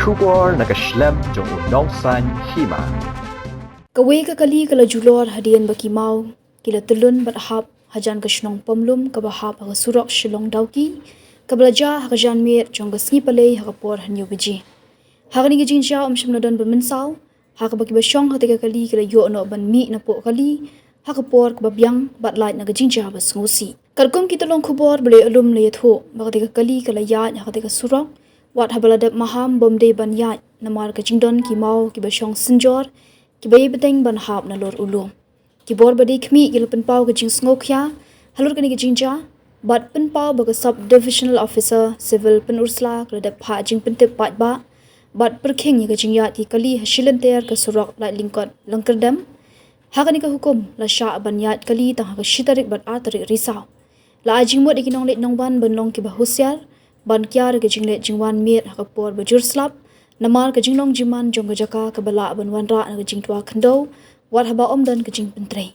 Kubor nakaslem jong unongsan Hima. Kawe ka kali kala julor hadian baki mau kila telun berhab hajan ke Shnong Pomlum ka bahab ha surok Shong dauki ka belaja ha jan mir jong ke sngi palei ha por hanyo beji ha ni gijin ja shimna don bemensau ha ka baki ba Shong ha te kali kila yo no ban mi na po kali ha ka por ka babyang bat light na gijin ja ba sngusi kalkom ki tolong khubor bele alum le tho ba te kali kala ya ha te surok wat ha baladak maham bomde ban ya namar ka jingdon ki mau ki ba Shong sinjor ki bayi beteng ban hab na lor ulum ki bor badi khmi ki pen pau ka jing sngokhya halur ka ni ki jingja bat pen pau ba ka sub divisional officer civil pen ursla ka da pha jing pen te pat ba bat perkheng ka jingya ti kali hasilan ter ka surok lai lingkot langkerdam ha ka ni ka hukum la sha ban yat kali ta ka shitarik bat atari risau la ajing mod ikinong let nong ban ban long ki ba husyar ban kyar ka jingle jingwan mir ha ka por ba jurslap namar ka jinglong jiman jong ka jaka ka bala ban wan ra ka jingtwa khndo war haba omdan ka jing pentrei